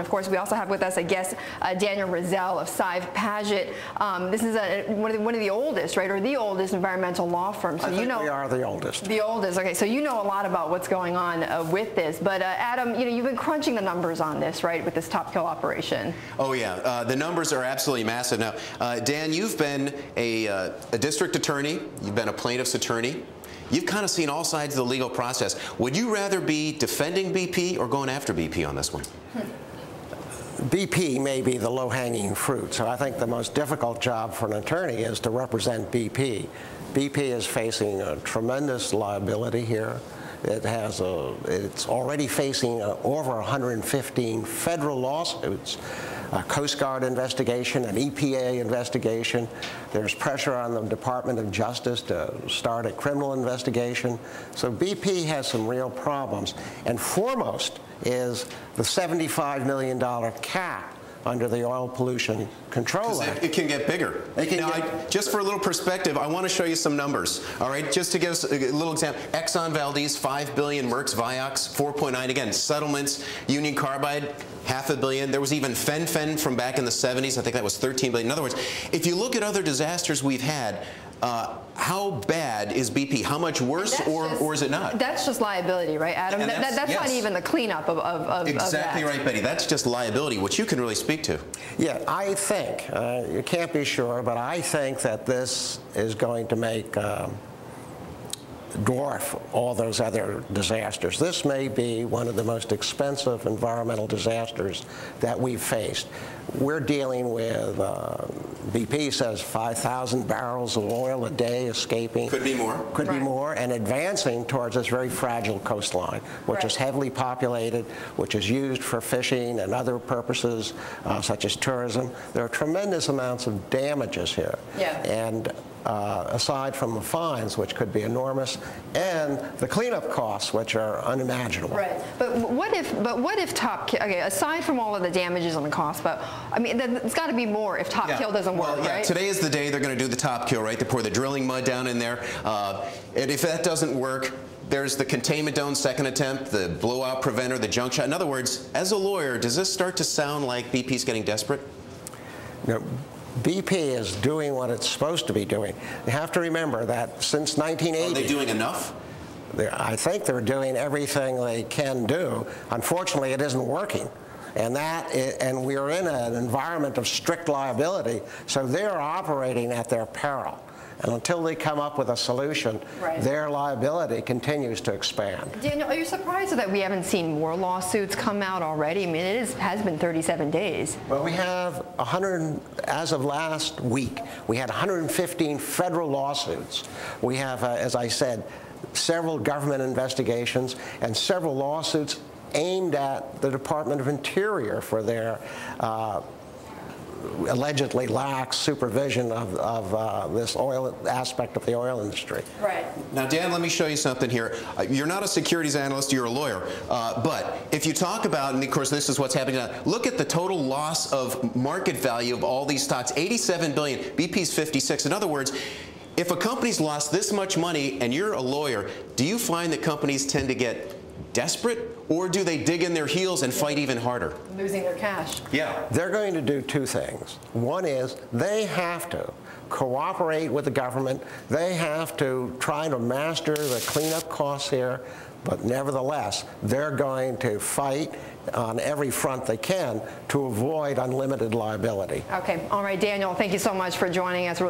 Of course, we also have with us a guest, Daniel Riesel of Sive Paget. This is one of the oldest, right, or the oldest environmental law firm. So we are the oldest. The oldest. Okay, so you know a lot about what's going on with this. But Adam, you've been crunching the numbers on this, right, with this top kill operation. Oh yeah, the numbers are absolutely massive. Now, Dan, you've been a district attorney. You've been a plaintiff's attorney. You've kind of seen all sides of the legal process. Would you rather be defending BP or going after BP on this one? BP may be the low-hanging fruit, so I think the most difficult job for an attorney is to represent BP. BP is facing a tremendous liability here. It's already facing over 115 federal lawsuits, a Coast Guard investigation, an EPA investigation. There's pressure on the Department of Justice to start a criminal investigation. So BP has some real problems. And foremost is the $75 million cap under the Oil Pollution Control Act. It can get bigger. Just for a little perspective, I want to show you some numbers. All right, just to give us a little example: Exxon Valdez, $5 billion; Merck's Vioxx, $4.9. Again, settlements. Union Carbide, $500 million. There was even Fen from back in the 70s. I think that was $13 billion. In other words, if you look at other disasters we've had, how bad is BP? How much worse, or is it not? That's just liability, right, Adam? That's yes. Not even the cleanup of exactly right, Betty. That's just liability, which you can really speak to. Yeah, I think, you can't be sure, but I think that this is going to make dwarf all those other disasters. This may be one of the most expensive environmental disasters that we've faced. We're dealing with, BP says 5,000 barrels of oil a day escaping. Could be more. Could be more, and advancing towards this very fragile coastline, which is heavily populated, which is used for fishing and other purposes, such as tourism. There are tremendous amounts of damages here. Yeah. And aside from the fines, which could be enormous, and the cleanup costs, which are unimaginable. Right. But what if Top Kill, okay, aside from all of the damages and the costs, but I mean, it's got to be more if Top Kill doesn't work, right? Today is the day they're going to do the Top Kill, right? They pour the drilling mud down in there. And if that doesn't work, there's the containment dome second attempt, the blowout preventer, the junk shot. In other words, as a lawyer, does this start to sound like BP's getting desperate? No. BP is doing what it's supposed to be doing. You have to remember that since 1980... Are they doing enough? I think they're doing everything they can do. Unfortunately, it isn't working. And we're in an environment of strict liability, so they're operating at their peril. And until they come up with a solution, their liability continues to expand. Daniel, are you surprised that we haven't seen more lawsuits come out already? I mean, it has been 37 days. Well, we have as of last week, we had 115 federal lawsuits. We have, as I said, several government investigations and several lawsuits aimed at the Department of Interior for their allegedly lax supervision of this oil aspect of the oil industry. Right. Now, Dan, let me show you something here. You're not a securities analyst, you're a lawyer. But if you talk about, and of course this is what's happening now, look at the total loss of market value of all these stocks, 87 billion, BP's 56. In other words, if a company's lost this much money and you're a lawyer, do you find that companies tend to get desperate, or do they dig in their heels and fight even harder? Losing their cash. Yeah. They're going to do two things. One is they have to cooperate with the government. They have to try to master the cleanup costs here, but nevertheless, they're going to fight on every front they can to avoid unlimited liability. Okay. All right, Daniel, thank you so much for joining us.